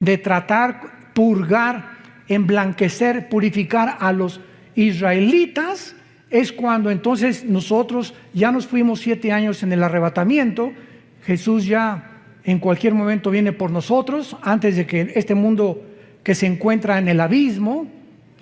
de tratar, purgar, emblanquecer, purificar a los israelitas, es cuando entonces nosotros ya nos fuimos 7 años en el arrebatamiento. Jesús ya en cualquier momento viene por nosotros, antes de que este mundo que se encuentra en el abismo,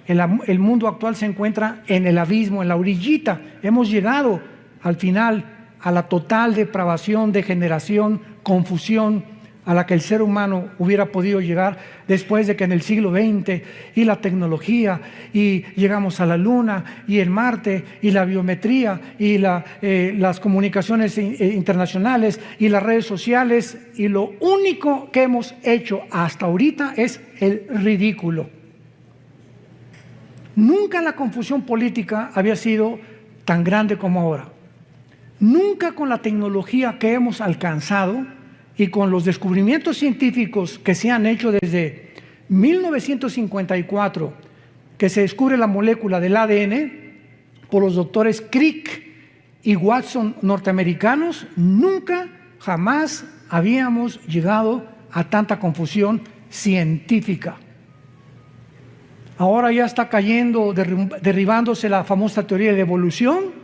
el mundo actual se encuentra en el abismo, en la orillita. Hemos llegado al final a la total depravación, degeneración, confusión a la que el ser humano hubiera podido llegar después de que en el siglo XX y la tecnología y llegamos a la Luna y el Marte y la biometría y las comunicaciones internacionales y las redes sociales, y lo único que hemos hecho hasta ahorita es el ridículo. Nunca la confusión política había sido tan grande como ahora. Nunca con la tecnología que hemos alcanzado y con los descubrimientos científicos que se han hecho desde 1954, que se descubre la molécula del ADN por los doctores Crick y Watson norteamericanos, nunca, jamás habíamos llegado a tanta confusión científica. Ahora ya está cayendo, derribándose la famosa teoría de evolución.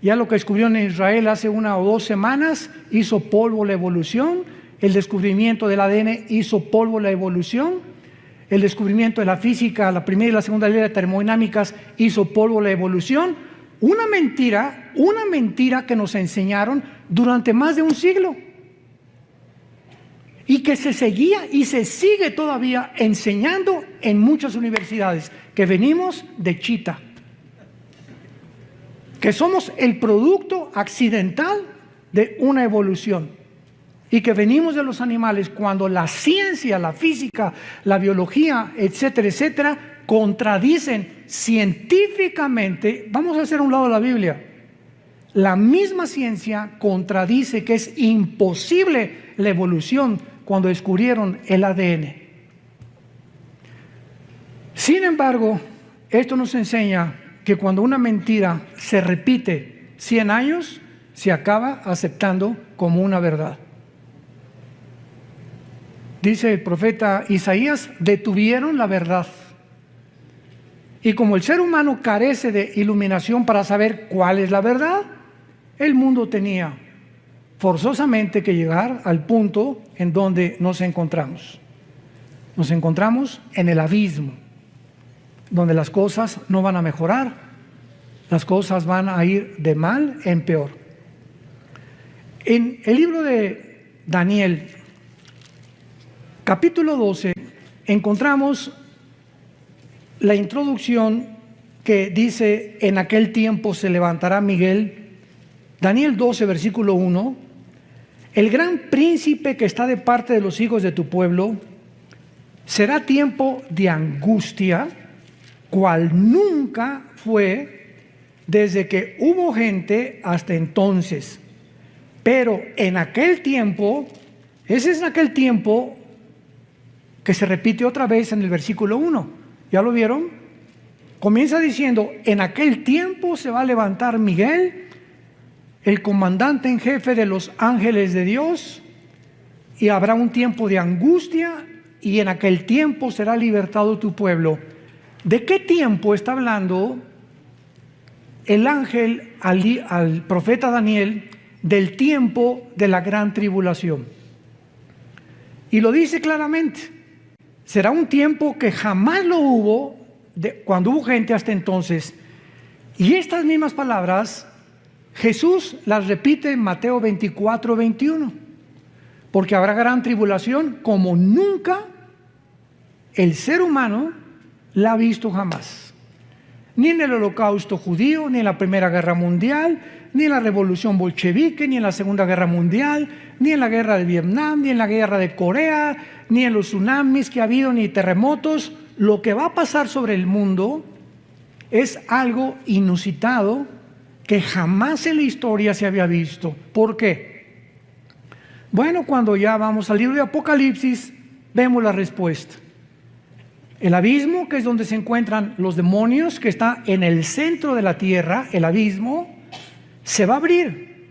Ya lo que descubrieron en Israel hace 1 o 2 semanas hizo polvo la evolución. El descubrimiento del ADN hizo polvo la evolución. El descubrimiento de la física, la primera y la segunda ley de termodinámicas, hizo polvo la evolución. Una mentira que nos enseñaron durante más de un siglo. Y que se seguía y se sigue todavía enseñando en muchas universidades, que venimos de Chita, que somos el producto accidental de una evolución y que venimos de los animales, cuando la ciencia, la física, la biología, etcétera, etcétera, contradicen científicamente. Vamos a hacer a un lado la Biblia. La misma ciencia contradice que es imposible la evolución cuando descubrieron el ADN. Sin embargo, esto nos enseña que cuando una mentira se repite 100 años, se acaba aceptando como una verdad. Dice el profeta Isaías: detuvieron la verdad. Y como el ser humano carece de iluminación para saber cuál es la verdad, el mundo tenía forzosamente que llegar al punto en donde nos encontramos. Nos encontramos en el abismo, donde las cosas no van a mejorar, las cosas van a ir de mal en peor. En el libro de Daniel, capítulo 12, encontramos la introducción que dice: en aquel tiempo se levantará Miguel. Daniel 12, versículo 1, el gran príncipe que está de parte de los hijos de tu pueblo. Será tiempo de angustia, cual nunca fue desde que hubo gente hasta entonces. Pero en aquel tiempo, ese es aquel tiempo que se repite otra vez en el versículo 1. ¿Ya lo vieron? Comienza diciendo: en aquel tiempo se va a levantar Miguel, el comandante en jefe de los ángeles de Dios, y habrá un tiempo de angustia, y en aquel tiempo será libertado tu pueblo. ¿De qué tiempo está hablando el ángel al profeta Daniel? Del tiempo de la gran tribulación. Y lo dice claramente: será un tiempo que jamás lo hubo cuando hubo gente hasta entonces. Y estas mismas palabras Jesús las repite en Mateo 24, 21. Porque habrá gran tribulación como nunca el ser humano la ha visto jamás. Ni en el Holocausto judío, ni en la Primera Guerra Mundial, ni en la Revolución Bolchevique, ni en la Segunda Guerra Mundial, ni en la Guerra de Vietnam, ni en la Guerra de Corea, ni en los tsunamis que ha habido, ni terremotos. Lo que va a pasar sobre el mundo es algo inusitado que jamás en la historia se había visto. ¿Por qué? Bueno, cuando ya vamos al libro de Apocalipsis, vemos la respuesta. El abismo, que es donde se encuentran los demonios, que está en el centro de la tierra, el abismo, se va a abrir.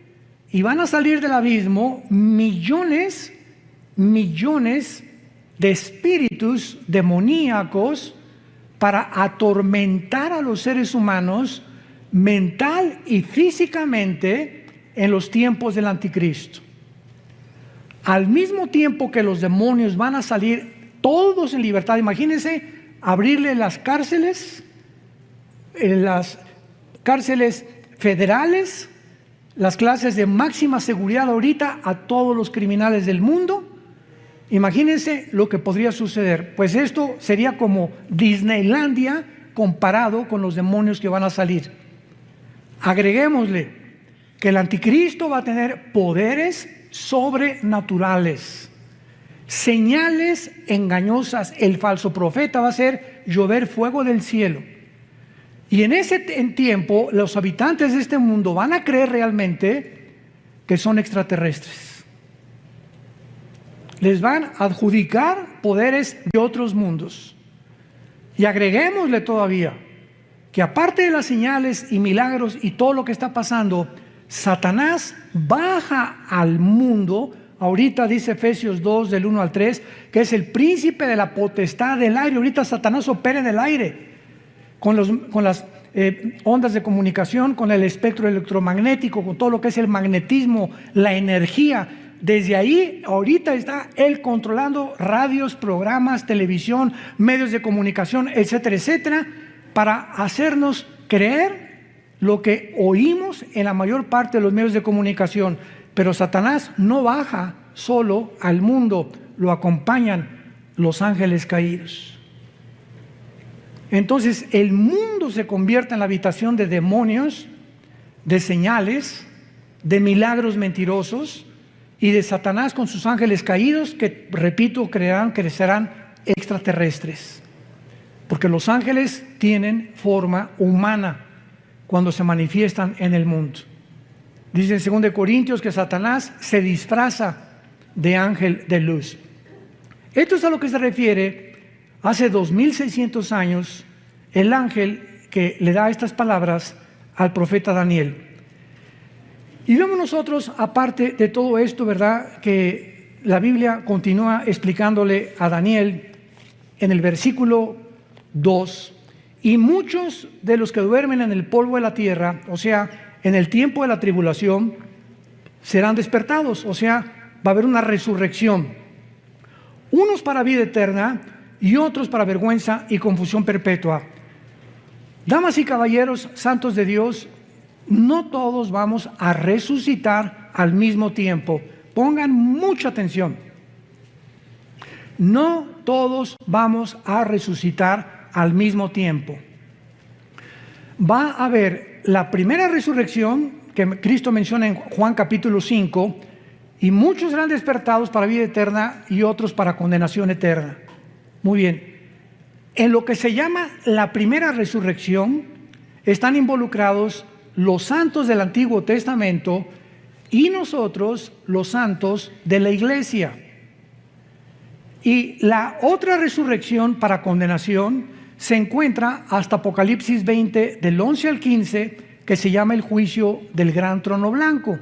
Y van a salir del abismo millones de espíritus demoníacos para atormentar a los seres humanos mental y físicamente en los tiempos del anticristo. Al mismo tiempo que los demonios van a salir todos en libertad, imagínense abrirle las cárceles federales, las clases de máxima seguridad ahorita a todos los criminales del mundo. Imagínense lo que podría suceder. Pues esto sería como Disneylandia comparado con los demonios que van a salir. Agreguémosle que el anticristo va a tener poderes sobrenaturales, señales engañosas. El falso profeta va a hacer llover fuego del cielo. Y en ese tiempo los habitantes de este mundo van a creer realmente que son extraterrestres. Les van a adjudicar poderes de otros mundos. Y agreguémosle todavía que aparte de las señales y milagros y todo lo que está pasando, Satanás baja al mundo. Ahorita dice Efesios 2 del 1 al 3 que es el príncipe de la potestad del aire. Ahorita Satanás opera en el aire con las ondas de comunicación, con el espectro electromagnético, con todo lo que es el magnetismo, la energía. Desde ahí, ahorita está él controlando radios, programas, televisión, medios de comunicación, etcétera, etcétera, para hacernos creer lo que oímos en la mayor parte de los medios de comunicación. Pero Satanás no baja solo al mundo, lo acompañan los ángeles caídos. Entonces el mundo se convierte en la habitación de demonios, de señales, de milagros mentirosos y de Satanás con sus ángeles caídos que, repito, crecerán extraterrestres. Porque los ángeles tienen forma humana cuando se manifiestan en el mundo. Dice en 2 Corintios que Satanás se disfraza de ángel de luz. Esto es a lo que se refiere hace 2600 años el ángel que le da estas palabras al profeta Daniel. Y vemos nosotros, aparte de todo esto, ¿verdad?, que la Biblia continúa explicándole a Daniel en el versículo 2, y muchos de los que duermen en el polvo de la tierra, o sea, en el tiempo de la tribulación, serán despertados, o sea, va a haber una resurrección. Unos para vida eterna y otros para vergüenza y confusión perpetua. Damas y caballeros, santos de Dios, no todos vamos a resucitar al mismo tiempo. Pongan mucha atención. No todos vamos a resucitar al mismo tiempo. Va a haber la primera resurrección que Cristo menciona en Juan capítulo 5, y muchos serán despertados para vida eterna y otros para condenación eterna. Muy bien. En lo que se llama la primera resurrección están involucrados los santos del Antiguo Testamento y nosotros, los santos de la iglesia. Y la otra resurrección para condenación se encuentra hasta Apocalipsis 20, del 11 al 15, que se llama el juicio del gran trono blanco,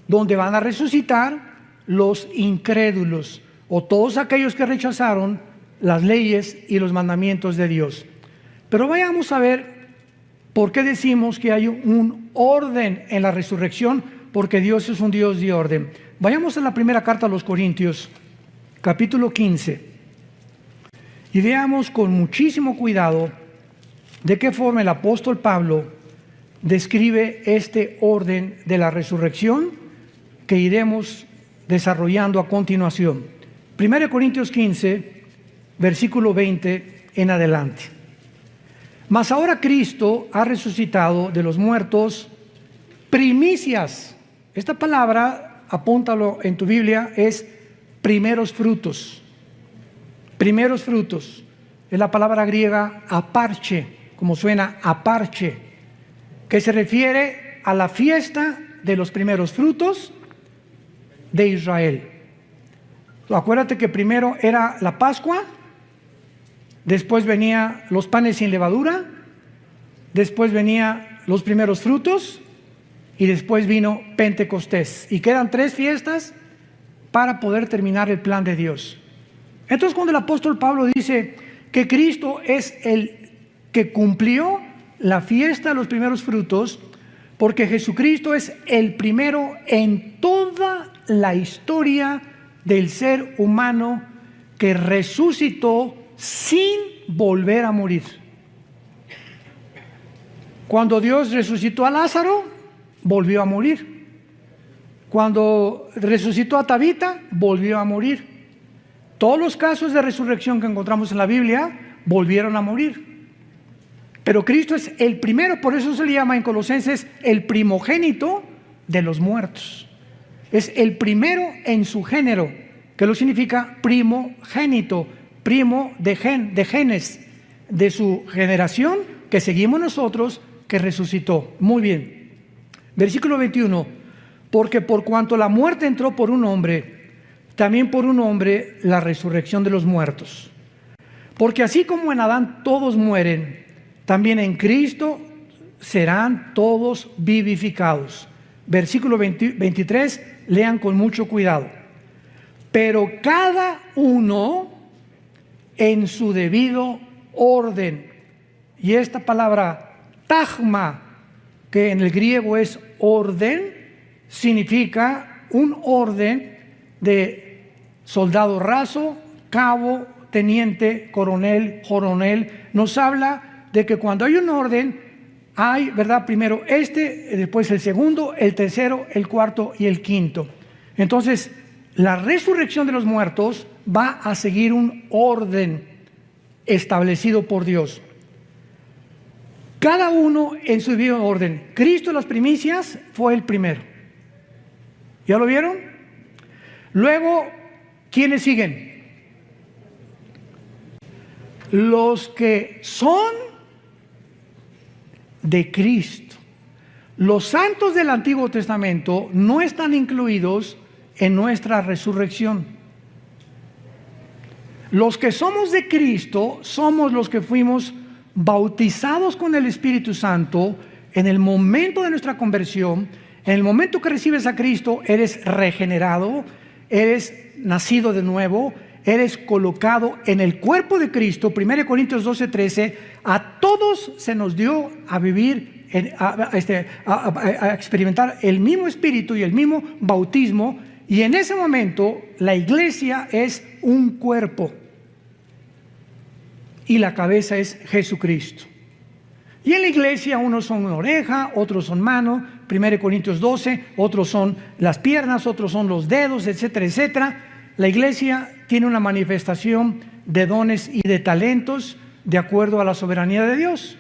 donde van a resucitar los incrédulos o todos aquellos que rechazaron las leyes y los mandamientos de Dios. Pero vayamos a ver por qué decimos que hay un orden en la resurrección, porque Dios es un Dios de orden. Vayamos a la primera carta a los Corintios, capítulo 15, y veamos con muchísimo cuidado de qué forma el apóstol Pablo describe este orden de la resurrección que iremos desarrollando a continuación. 1 Corintios 15, versículo 20 en adelante. Mas ahora Cristo ha resucitado de los muertos, primicias. Esta palabra, apúntalo en tu Biblia, es primeros frutos. Primeros frutos. Es la palabra griega aparche, como suena aparche, que se refiere a la fiesta de los primeros frutos de Israel. Acuérdate que primero era la Pascua, después venía los panes sin levadura, después venía los primeros frutos y después vino Pentecostés. Y quedan 3 fiestas para poder terminar el plan de Dios. Entonces, cuando el apóstol Pablo dice que Cristo es el que cumplió la fiesta de los primeros frutos, porque Jesucristo es el primero en toda la historia del ser humano que resucitó sin volver a morir. Cuando Dios resucitó a Lázaro, volvió a morir. Cuando resucitó a Tabita, volvió a morir. Todos los casos de resurrección que encontramos en la Biblia volvieron a morir. Pero Cristo es el primero, por eso se le llama en Colosenses el primogénito de los muertos. Es el primero en su género, que lo significa primogénito, primo de genes, de su generación que seguimos nosotros, que resucitó. Muy bien. Versículo 21. Porque por cuanto la muerte entró por un hombre, también por un hombre la resurrección de los muertos. Porque así como en Adán todos mueren, también en Cristo serán todos vivificados. Versículo 23, lean con mucho cuidado. Pero cada uno en su debido orden. Y esta palabra tagma, que en el griego es orden, significa un orden de soldado raso, cabo, teniente, coronel, nos habla de que cuando hay un orden, hay, ¿verdad? Primero después el segundo, el tercero, el cuarto y el quinto. Entonces, la resurrección de los muertos va a seguir un orden establecido por Dios. Cada uno en su debido orden. Cristo, las primicias, fue el primero. ¿Ya lo vieron? Luego, ¿quiénes siguen? Los que son de Cristo. Los santos del Antiguo Testamento no están incluidos en nuestra resurrección. Los que somos de Cristo somos los que fuimos bautizados con el Espíritu Santo en el momento de nuestra conversión. En el momento que recibes a Cristo, eres regenerado, eres nacido de nuevo, eres colocado en el cuerpo de Cristo. 1 Corintios 12:13, a todos se nos dio a vivir, a experimentar el mismo espíritu y el mismo bautismo, y en ese momento la iglesia es un cuerpo y la cabeza es Jesucristo. Y en la iglesia unos son una oreja, otros son mano, 1 Corintios 12, otros son las piernas, otros son los dedos, etcétera, etcétera. La iglesia tiene una manifestación de dones y de talentos de acuerdo a la soberanía de Dios.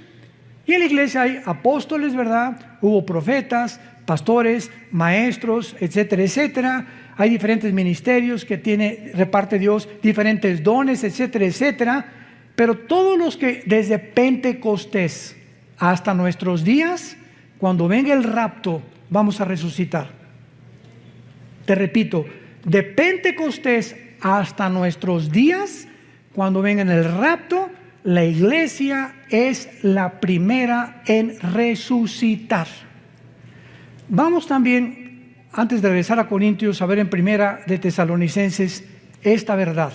Y en la iglesia hay apóstoles, ¿verdad? Hubo profetas, pastores, maestros, etcétera, etcétera. Hay diferentes ministerios que reparte Dios, diferentes dones, etcétera, etcétera. Pero todos los que desde Pentecostés hasta nuestros días, cuando venga el rapto, vamos a resucitar. Te repito, de Pentecostés hasta nuestros días, cuando venga el rapto, la iglesia es la primera en resucitar. Vamos también, antes de regresar a Corintios, a ver en Primera de Tesalonicenses esta verdad.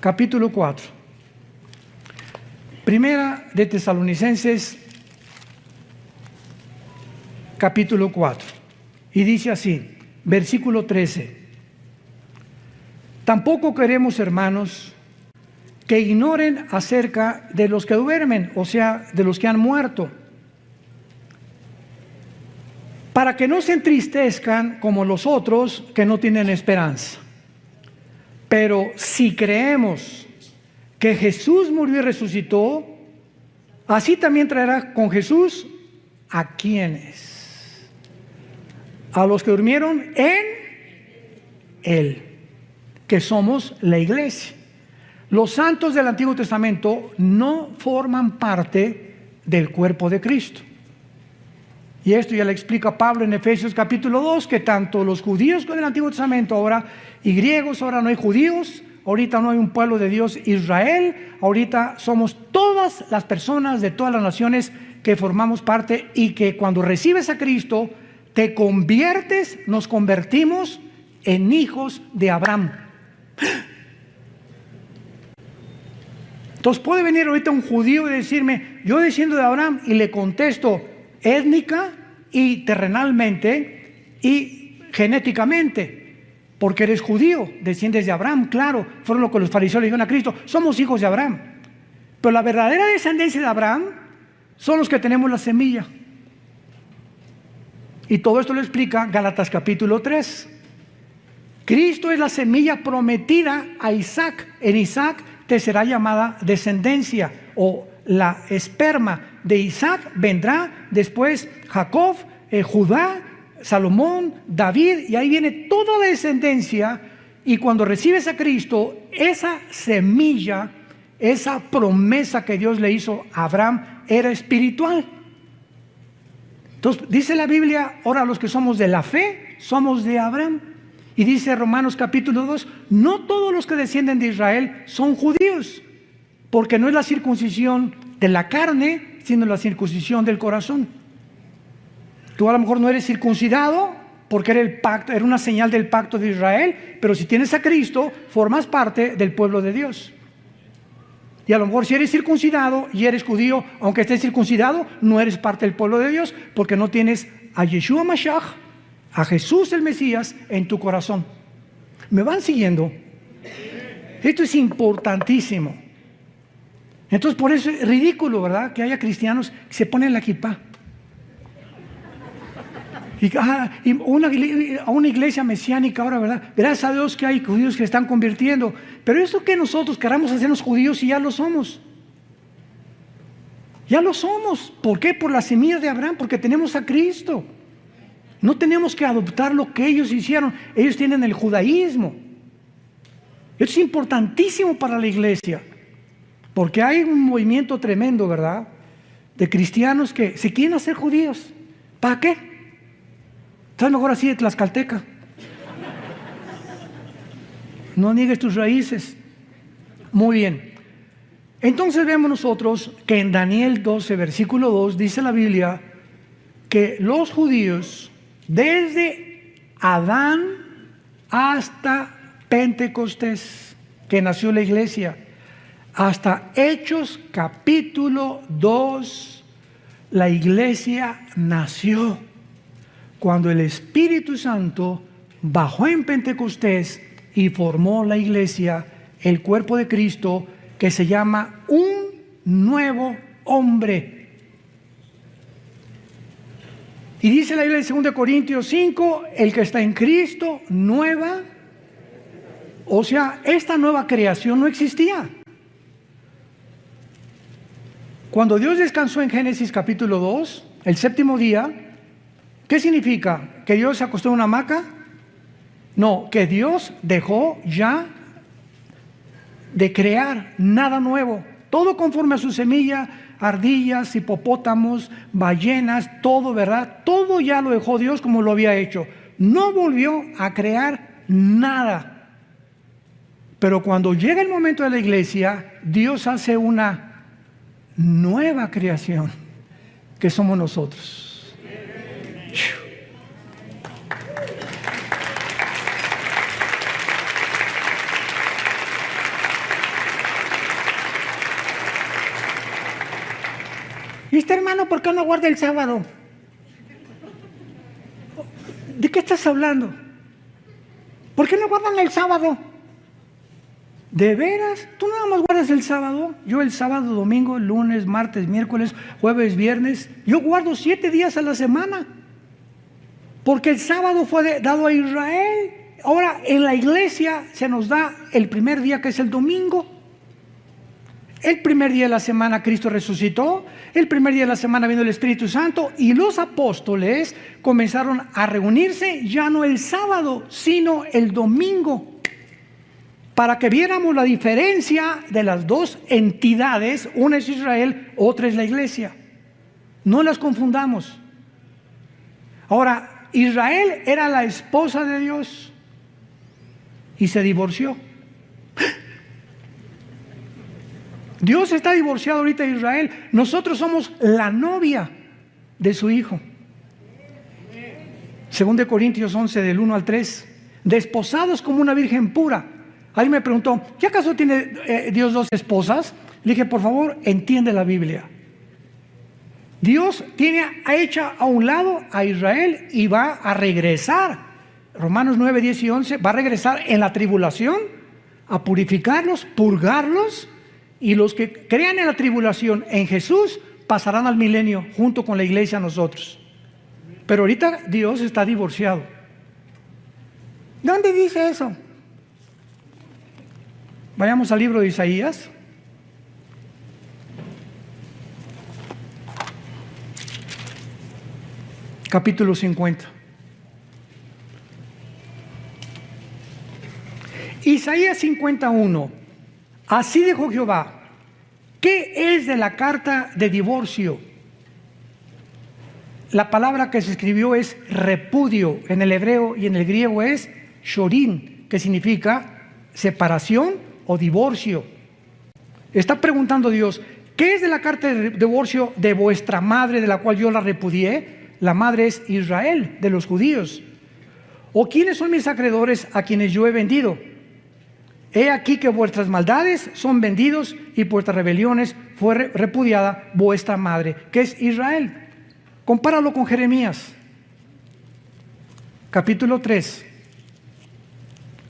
Capítulo 4. Primera de Tesalonicenses, capítulo 4. Y dice así, versículo 13. Tampoco queremos, hermanos, que ignoren acerca de los que duermen, o sea, de los que han muerto, para que no se entristezcan como los otros que no tienen esperanza. Pero si creemos que Jesús murió y resucitó, así también traerá con Jesús ¿a quiénes? A los que durmieron en Él, que somos la iglesia. Los santos del Antiguo Testamento no forman parte del cuerpo de Cristo. Y esto ya le explica Pablo en Efesios capítulo 2, que tanto los judíos con el Antiguo Testamento ahora y griegos, ahora no hay judíos, ahorita no hay un pueblo de Dios, Israel, ahorita somos todas las personas de todas las naciones que formamos parte, y que cuando recibes a Cristo te conviertes, nos convertimos en hijos de Abraham. Entonces puede venir ahorita un judío y decirme, yo desciendo de Abraham, y le contesto étnica y terrenalmente y genéticamente, porque eres judío, desciendes de Abraham, claro, fueron lo que los fariseos le dijeron a Cristo, somos hijos de Abraham. Pero la verdadera descendencia de Abraham son los que tenemos la semilla. Y todo esto lo explica Gálatas capítulo 3. Cristo es la semilla prometida a Isaac. En Isaac te será llamada descendencia, o la esperma de Isaac vendrá después Jacob, Judá, Salomón, David, y ahí viene toda la descendencia. Y cuando recibes a Cristo, esa semilla, esa promesa que Dios le hizo a Abraham era espiritual. Entonces dice la Biblia, ahora los que somos de la fe, somos de Abraham. Y dice Romanos capítulo 2, no todos los que descienden de Israel son judíos, porque no es la circuncisión de la carne, sino la circuncisión del corazón. Tú a lo mejor no eres circuncidado porque era el pacto, era una señal del pacto de Israel, pero si tienes a Cristo, formas parte del pueblo de Dios. Y a lo mejor si eres circuncidado y eres judío, aunque estés circuncidado, no eres parte del pueblo de Dios, porque no tienes a Yeshua Mashiach, a Jesús el Mesías, en tu corazón. ¿Me van siguiendo? Esto es importantísimo. Entonces por eso es ridículo, ¿verdad?, que haya cristianos que se ponen la kipá. Y a una iglesia mesiánica ahora, ¿verdad? Gracias a Dios que hay judíos que se están convirtiendo. Pero eso que nosotros queramos hacernos judíos y ya lo somos. Ya lo somos. ¿Por qué? Por la semilla de Abraham, porque tenemos a Cristo. No tenemos que adoptar lo que ellos hicieron. Ellos tienen el judaísmo. Esto es importantísimo para la iglesia, porque hay un movimiento tremendo, ¿verdad?, de cristianos que se quieren hacer judíos. ¿Para qué? Estás mejor así de tlaxcalteca. No niegues tus raíces. Muy bien. Entonces vemos nosotros que en Daniel 12, versículo 2, dice la Biblia que los judíos, desde Adán hasta Pentecostés, que nació la iglesia, hasta Hechos capítulo 2, la iglesia nació cuando el Espíritu Santo bajó en Pentecostés y formó la iglesia, el cuerpo de Cristo, que se llama un nuevo hombre. Y dice la Biblia en 2 Corintios 5, el que está en Cristo, nueva. O sea, esta nueva creación no existía. Cuando Dios descansó en Génesis capítulo 2, el séptimo día, ¿qué significa? ¿Que Dios se acostó en una hamaca? No, que Dios dejó ya de crear nada nuevo. Todo conforme a su semilla, ardillas, hipopótamos, ballenas, todo, ¿verdad? Todo ya lo dejó Dios como lo había hecho. No volvió a crear nada. Pero cuando llega el momento de la iglesia, Dios hace una nueva creación, que somos nosotros. ¿Y este hermano por qué no guarda el sábado? ¿De qué estás hablando? ¿Por qué no guardan el sábado? ¿De veras? ¿Tú nada más guardas el sábado? Yo el sábado, domingo, lunes, martes, miércoles, jueves, viernes. Yo guardo 7 días a la semana. Porque el sábado fue dado a Israel. Ahora en la iglesia se nos da el primer día, que es el domingo. El primer día de la semana Cristo resucitó, el primer día de la semana vino el Espíritu Santo, y los apóstoles comenzaron a reunirse ya no el sábado, sino el domingo, para que viéramos la diferencia de las dos entidades. Una es Israel, otra es la iglesia. No las confundamos. Ahora, Israel era la esposa de Dios y se divorció. Dios está divorciado ahorita de Israel. Nosotros somos la novia de su Hijo. 2 Corintios 11, del 1 al 3. Desposados como una virgen pura. Alguien me preguntó, ¿qué acaso tiene Dios dos esposas? Le dije, por favor, entiende la Biblia. Dios tiene hecha a un lado a Israel y va a regresar. Romanos 9, 10 y 11, va a regresar en la tribulación a purificarlos, purgarlos, y los que crean en la tribulación en Jesús pasarán al milenio junto con la iglesia nosotros. Pero ahorita Dios está divorciado. ¿Dónde dice eso? Vayamos al libro de Isaías. Capítulo 50. Isaías 51. Así dijo Jehová: ¿qué es de la carta de divorcio? La palabra que se escribió es repudio en el hebreo, y en el griego es shorin, que significa separación o divorcio. Está preguntando Dios: ¿qué es de la carta de divorcio de vuestra madre, de la cual yo la repudié? La madre es Israel, de los judíos. ¿O quiénes son mis acreedores a quienes yo he vendido? He aquí que vuestras maldades son vendidos y vuestras rebeliones fue repudiada vuestra madre, que es Israel. Compáralo con Jeremías, capítulo 3,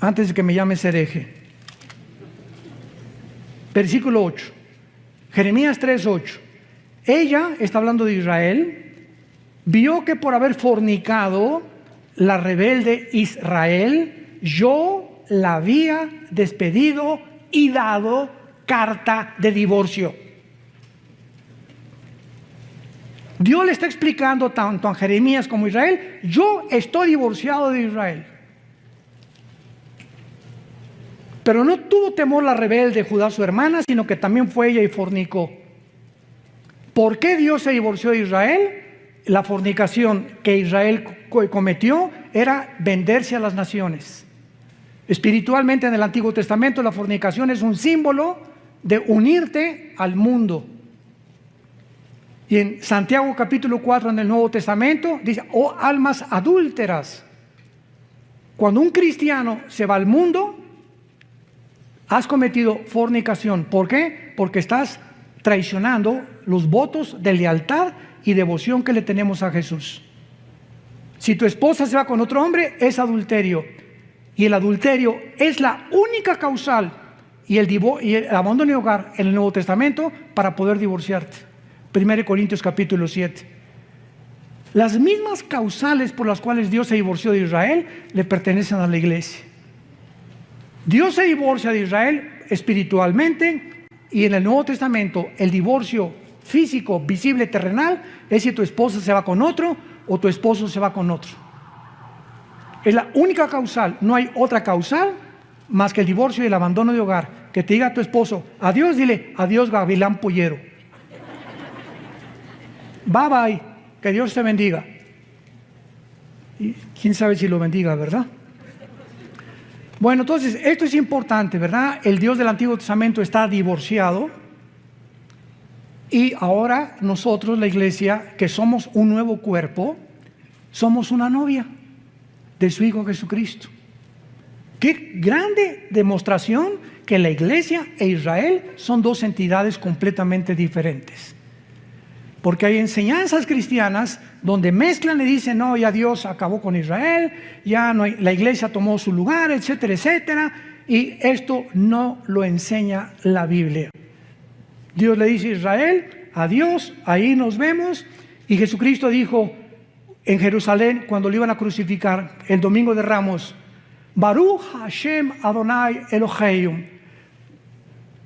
antes de que me llames hereje. Versículo 8. Jeremías 3, 8. Ella, está hablando de Israel, vio que por haber fornicado la rebelde Israel, yo la había despedido y dado carta de divorcio. Dios le está explicando tanto a Jeremías como a Israel: yo estoy divorciado de Israel. Pero no tuvo temor la rebelde Judá, su hermana, sino que también fue ella y fornicó. ¿Por qué Dios se divorció de Israel? La fornicación que Israel cometió era venderse a las naciones. Espiritualmente, en el Antiguo Testamento, la fornicación es un símbolo de unirte al mundo. Y en Santiago capítulo 4 en el Nuevo Testamento dice: oh almas adúlteras. Cuando un cristiano se va al mundo, has cometido fornicación. ¿Por qué? Porque estás traicionando los votos de lealtad y devoción que le tenemos a Jesús. Si tu esposa se va con otro hombre, es adulterio. Y el adulterio es la única causal y el abandono de hogar en el Nuevo Testamento para poder divorciarte. 1 Corintios capítulo 7. Las mismas causales por las cuales Dios se divorció de Israel le pertenecen a la iglesia. Dios se divorcia de Israel espiritualmente, y en el Nuevo Testamento el divorcio físico, visible, terrenal, es si tu esposa se va con otro o tu esposo se va con otro. Es la única causal, no hay otra causal más que el divorcio y el abandono de hogar. Que te diga tu esposo adiós, dile: adiós, gavilán pollero. Bye bye, que Dios te bendiga. Y quién sabe si lo bendiga, ¿verdad? Bueno, entonces esto es importante, ¿verdad? El Dios del Antiguo Testamento está divorciado, y ahora nosotros, la iglesia, que somos un nuevo cuerpo, somos una novia de su Hijo Jesucristo. Qué grande demostración que la iglesia e Israel son dos entidades completamente diferentes. Porque hay enseñanzas cristianas donde mezclan y dicen: no, ya Dios acabó con Israel, ya no hay, la iglesia tomó su lugar, etcétera, etcétera. Y esto no lo enseña la Biblia. Dios le dice a Israel: adiós, ahí nos vemos. Y Jesucristo dijo en Jerusalén, cuando lo iban a crucificar el domingo de Ramos: Baruch Hashem Adonai Eloheinu,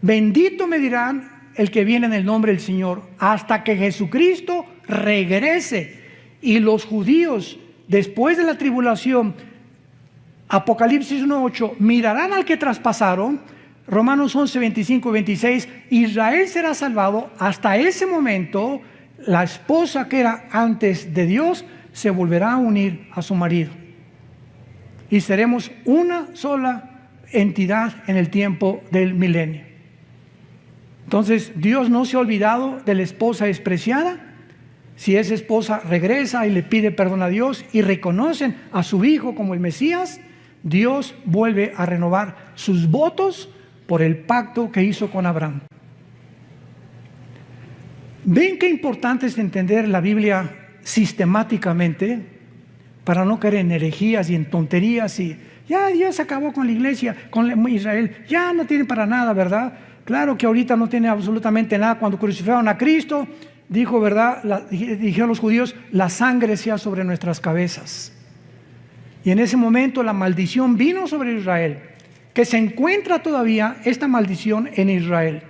bendito me dirán el que viene en el nombre del Señor, hasta que Jesucristo regrese. Y los judíos, después de la tribulación, Apocalipsis 1:8, mirarán al que traspasaron. Romanos 11, 25 y 26, Israel será salvado. Hasta ese momento, la esposa que era antes de Dios se volverá a unir a su marido. Y seremos una sola entidad en el tiempo del milenio. Entonces, Dios no se ha olvidado de la esposa despreciada. Si esa esposa regresa y le pide perdón a Dios y reconocen a su hijo como el Mesías, Dios vuelve a renovar sus votos por el pacto que hizo con Abraham. ¿Ven qué importante es entender la Biblia sistemáticamente para no caer en herejías y en tonterías y ya Dios acabó con la iglesia, con Israel, ya no tiene para nada, ¿verdad? Claro que ahorita no tiene absolutamente nada. Cuando crucificaron a Cristo, dijo, ¿verdad? Dijeron los judíos, la sangre sea sobre nuestras cabezas. Y en ese momento la maldición vino sobre Israel, que se encuentra todavía esta maldición en Israel,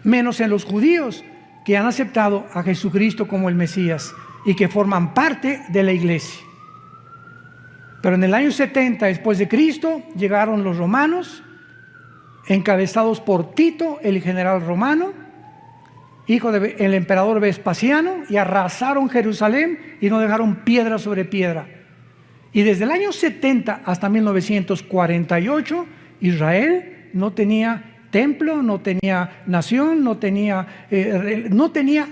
menos en los judíos que han aceptado a Jesucristo como el Mesías y que forman parte de la iglesia. Pero en el año 70 después de Cristo llegaron los romanos, encabezados por Tito, el general romano, hijo del emperador Vespasiano, y arrasaron Jerusalén y no dejaron piedra sobre piedra. Y desde el año 70 hasta 1948, Israel no tenía templo, no tenía nación, no tenía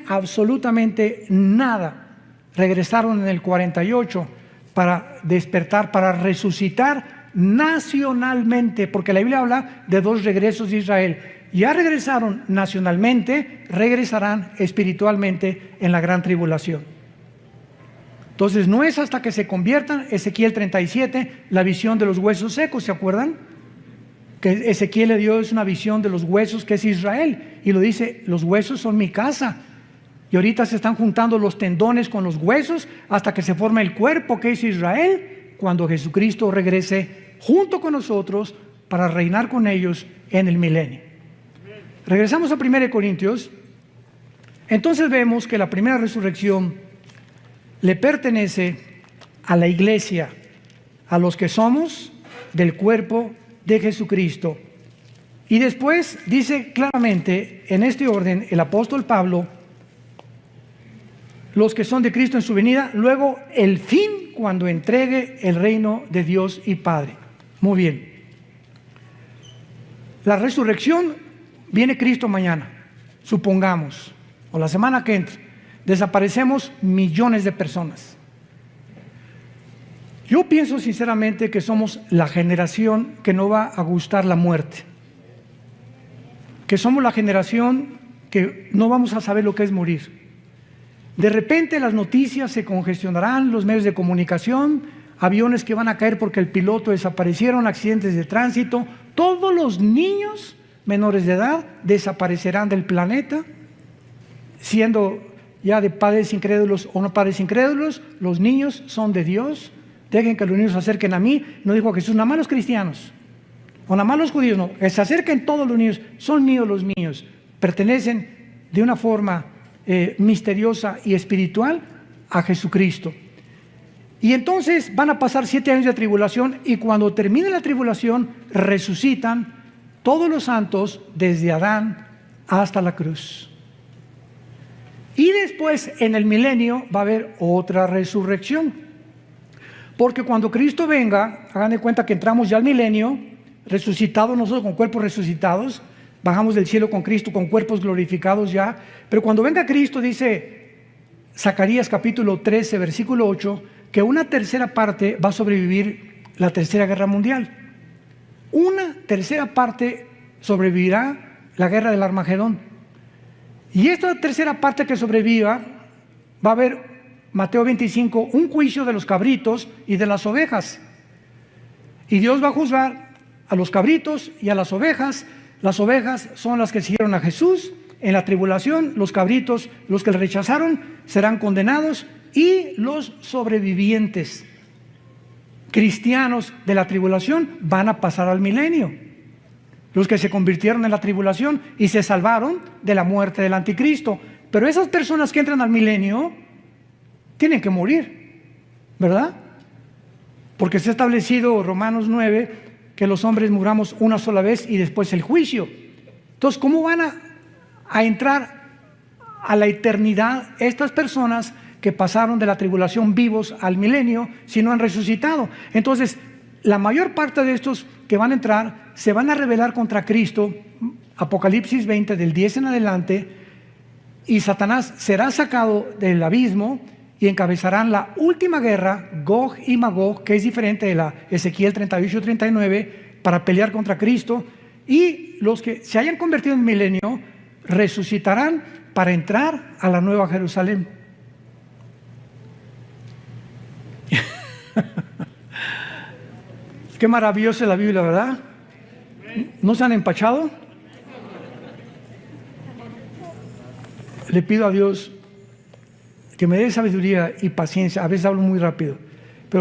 absolutamente nada. Regresaron en el 48 para despertar, para resucitar nacionalmente, porque la Biblia habla de 2 regresos de Israel. Ya regresaron nacionalmente, regresarán espiritualmente en la gran tribulación. Entonces no es hasta que se conviertan, Ezequiel 37, la visión de los huesos secos, ¿se acuerdan? Que Ezequiel le dio es una visión de los huesos, que es Israel, y lo dice, los huesos son mi casa. Y ahorita se están juntando los tendones con los huesos hasta que se forma el cuerpo, que es Israel, cuando Jesucristo regrese junto con nosotros para reinar con ellos en el milenio. Regresamos a 1 Corintios. Entonces vemos que la primera resurrección le pertenece a la iglesia, a los que somos del cuerpo de Jesucristo. Y después dice claramente en este orden el apóstol Pablo, los que son de Cristo en su venida, luego el fin cuando entregue el reino de Dios y Padre. Muy bien. La resurrección, viene Cristo mañana, supongamos, o la semana que entra, desaparecemos millones de personas. Yo pienso sinceramente que somos la generación que no va a gustar la muerte, que somos la generación que no vamos a saber lo que es morir. De repente las noticias se congestionarán, los medios de comunicación, aviones que van a caer porque el piloto desaparecieron, accidentes de tránsito, todos los niños menores de edad desaparecerán del planeta, siendo ya de padres incrédulos o no padres incrédulos. Los niños son de Dios. Dejen que los niños se acerquen a mí. No dijo Jesús, nada más los cristianos o nada más los judíos, no, que se acerquen todos los niños. Son míos los niños, pertenecen de una forma misteriosa y espiritual a Jesucristo. Y entonces van a pasar 7 años de tribulación, y cuando termine la tribulación resucitan todos los santos desde Adán hasta la cruz. Y después en el milenio va a haber otra resurrección, porque cuando Cristo venga, hagan de cuenta que entramos ya al milenio, resucitados nosotros con cuerpos resucitados, bajamos del cielo con Cristo con cuerpos glorificados ya, pero cuando venga Cristo, dice Zacarías capítulo 13 versículo 8, que una tercera parte va a sobrevivir la tercera guerra mundial. Una tercera parte sobrevivirá la guerra del Armagedón. Y esta tercera parte que sobreviva, va a haber, Mateo 25, un juicio de los cabritos y de las ovejas. Y Dios va a juzgar a los cabritos y a las ovejas. Las ovejas son las que siguieron a Jesús en la tribulación, los cabritos, los que le rechazaron, serán condenados, y los sobrevivientes cristianos de la tribulación van a pasar al milenio. Los que se convirtieron en la tribulación y se salvaron de la muerte del anticristo. Pero esas personas que entran al milenio tienen que morir, ¿verdad? Porque se ha establecido Romanos 9 que los hombres muramos una sola vez y después el juicio. Entonces, ¿cómo van a entrar a la eternidad estas personas que pasaron de la tribulación vivos al milenio si no han resucitado? Entonces, la mayor parte de estos que van a entrar se van a rebelar contra Cristo, Apocalipsis 20 del 10 en adelante, y Satanás será sacado del abismo y encabezarán la última guerra, Gog y Magog, que es diferente de la Ezequiel 38-39, para pelear contra Cristo. Y los que se hayan convertido en milenio resucitarán para entrar a la Nueva Jerusalén. Qué maravillosa es la Biblia, ¿verdad? ¿No se han empachado? Le pido a Dios que me dé sabiduría y paciencia. A veces hablo muy rápido,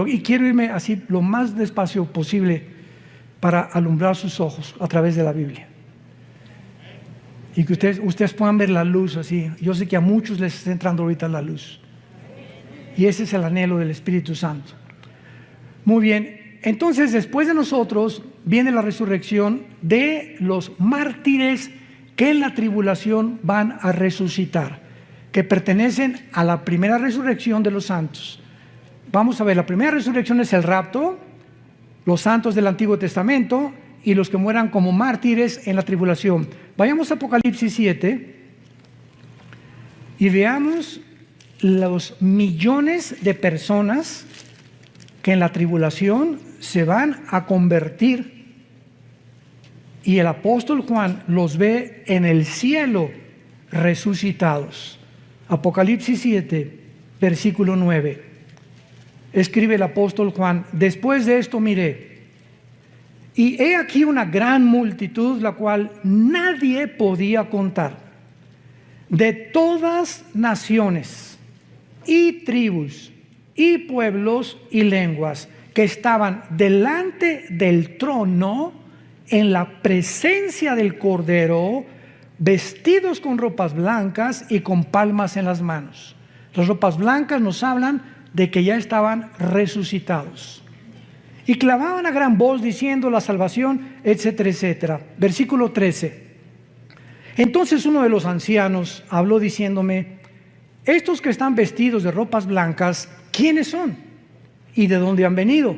y quiero irme así lo más despacio posible para alumbrar sus ojos a través de la Biblia. Y que ustedes puedan ver la luz así. Yo sé que a muchos les está entrando ahorita la luz. Y ese es el anhelo del Espíritu Santo. Muy bien, entonces después de nosotros viene la resurrección de los mártires que en la tribulación van a resucitar, que pertenecen a la primera resurrección de los santos. Vamos a ver, la primera resurrección es el rapto, los santos del Antiguo Testamento y los que mueran como mártires en la tribulación. Vayamos a Apocalipsis 7 y veamos los millones de personas que en la tribulación se van a convertir, y el apóstol Juan los ve en el cielo resucitados. Apocalipsis 7, versículo 9. Escribe el apóstol Juan: después de esto miré, y he aquí una gran multitud, la cual nadie podía contar, de todas naciones y tribus y pueblos y lenguas, que estaban delante del trono en la presencia del Cordero, vestidos con ropas blancas y con palmas en las manos. Las ropas blancas nos hablan de que ya estaban resucitados. Y clamaban a gran voz diciendo: la salvación, etcétera, etcétera. Versículo 13. Entonces uno de los ancianos habló diciéndome: estos que están vestidos de ropas blancas, ¿quiénes son? ¿Y de dónde han venido?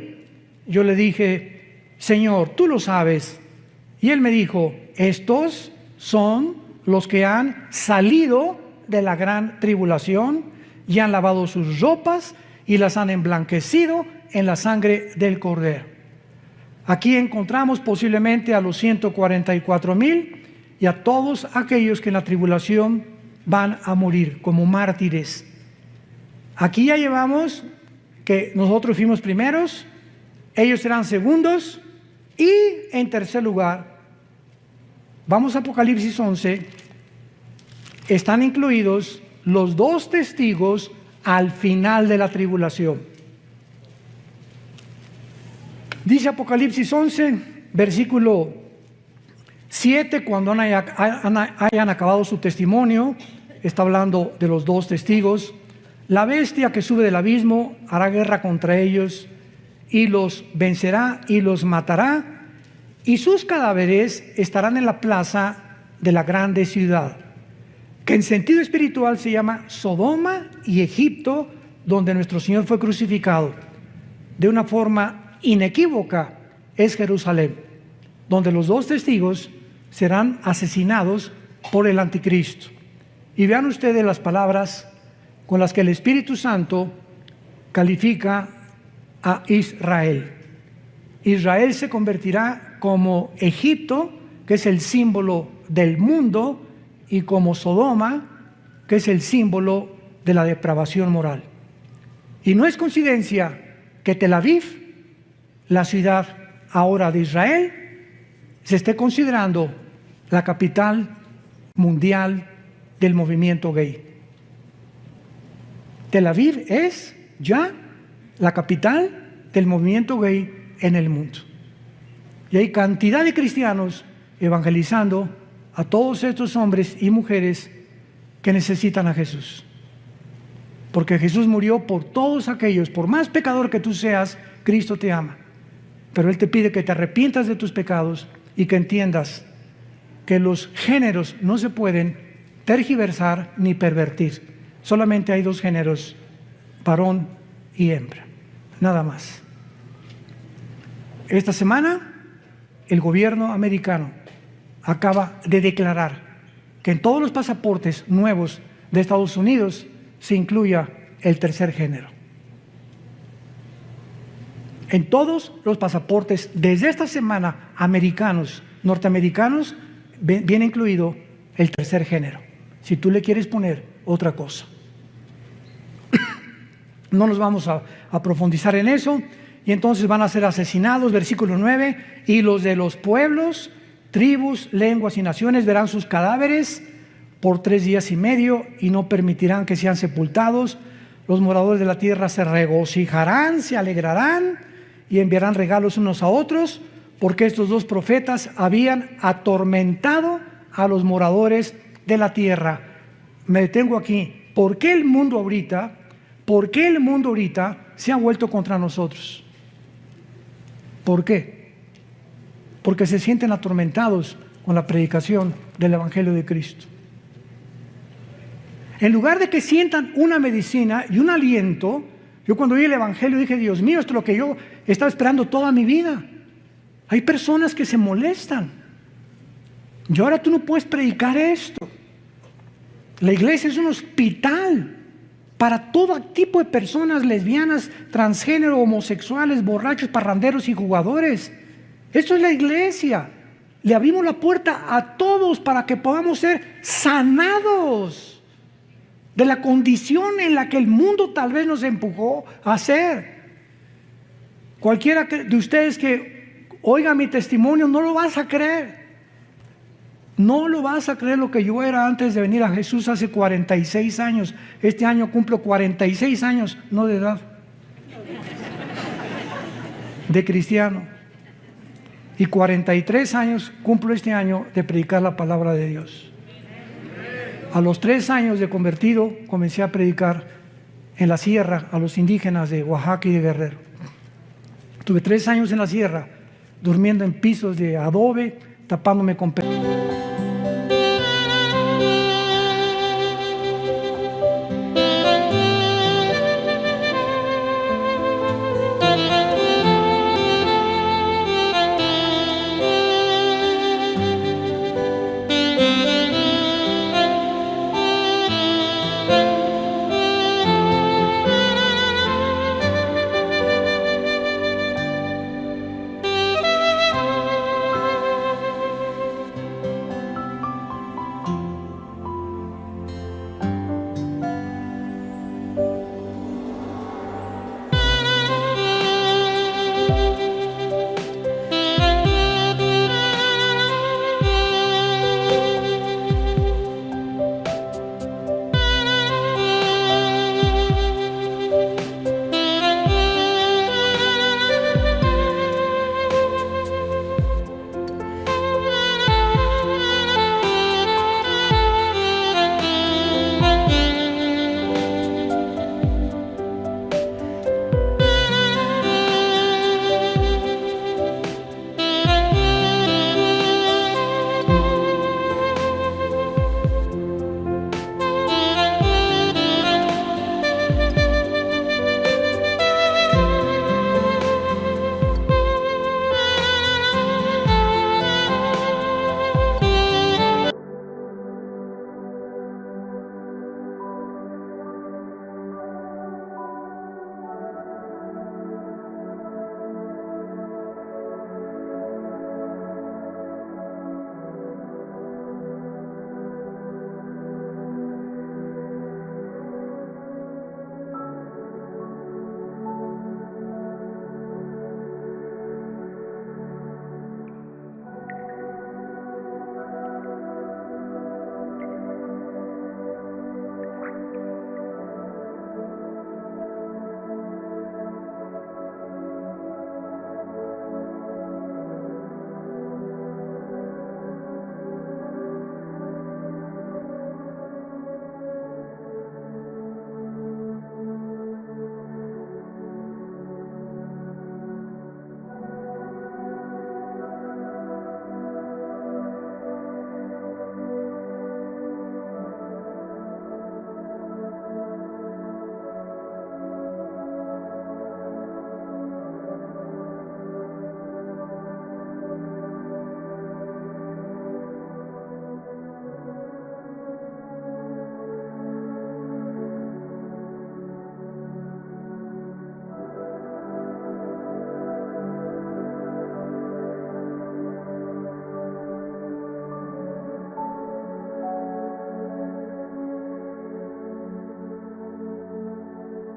Yo le dije: Señor, tú lo sabes. Y él me dijo: estos son los que han salido de la gran tribulación y han lavado sus ropas y las han emblanquecido en la sangre del Cordero. Aquí encontramos posiblemente a los 144,000 y a todos aquellos que en la tribulación van a morir como mártires. Aquí ya llevamos que nosotros fuimos primeros, ellos serán segundos, y en tercer lugar, vamos a Apocalipsis 11, están incluidos los 2 testigos al final de la tribulación. Dice Apocalipsis 11, versículo 7, cuando hayan acabado su testimonio, está hablando de los 2 testigos: la bestia que sube del abismo hará guerra contra ellos y los vencerá y los matará, y sus cadáveres estarán en la plaza de la grande ciudad, que en sentido espiritual se llama Sodoma y Egipto, donde nuestro Señor fue crucificado. De una forma inequívoca es Jerusalén, donde los 2 testigos serán asesinados por el anticristo. Y vean ustedes las palabras con las que el Espíritu Santo califica a Israel. Israel se convertirá como Egipto, que es el símbolo del mundo, y como Sodoma, que es el símbolo de la depravación moral. Y no es coincidencia que Tel Aviv, la ciudad ahora de Israel, se esté considerando la capital mundial del movimiento gay. Tel Aviv es ya la capital del movimiento gay en el mundo. Y hay cantidad de cristianos evangelizando a todos estos hombres y mujeres que necesitan a Jesús. Porque Jesús murió por todos aquellos, por más pecador que tú seas, Cristo te ama. Pero Él te pide que te arrepientas de tus pecados y que entiendas que los géneros no se pueden tergiversar ni pervertir. Solamente hay 2 géneros, varón y hembra, nada más. Esta semana el gobierno americano acaba de declarar que en todos los pasaportes nuevos de Estados Unidos se incluya el tercer género. En todos los pasaportes desde esta semana americanos, norteamericanos, viene incluido el tercer género, si tú le quieres poner otra cosa. No nos vamos a profundizar en eso. Y entonces van a ser asesinados, versículo 9, y los de los pueblos, tribus, lenguas y naciones verán sus cadáveres por 3 días y medio y no permitirán que sean sepultados. Los moradores de la tierra se regocijarán, se alegrarán y enviarán regalos unos a otros, porque estos 2 profetas habían atormentado a los moradores de la tierra. Me detengo aquí. ¿Por qué el mundo ahorita se ha vuelto contra nosotros? ¿Por qué? Porque se sienten atormentados con la predicación del Evangelio de Cristo. En lugar de que sientan una medicina y un aliento, yo cuando oí el Evangelio dije, Dios mío, esto es lo que yo estaba esperando toda mi vida. Hay personas que se molestan. Y ahora tú no puedes predicar esto. La iglesia es un hospital para todo tipo de personas, lesbianas, transgénero, homosexuales, borrachos, parranderos y jugadores. Esto es la iglesia. Le abrimos la puerta a todos para que podamos ser sanados de la condición en la que el mundo tal vez nos empujó a ser. Cualquiera de ustedes que oiga mi testimonio no lo vas a creer. No lo vas a creer lo que yo era antes de venir a Jesús hace 46 años. Este año cumplo 46 años, no de edad, de cristiano. Y 43 años cumplo este año de predicar la palabra de Dios. A los 3 años de convertido comencé a predicar en la sierra a los indígenas de Oaxaca y de Guerrero. Tuve 3 años en la sierra, durmiendo en pisos de adobe, tapándome con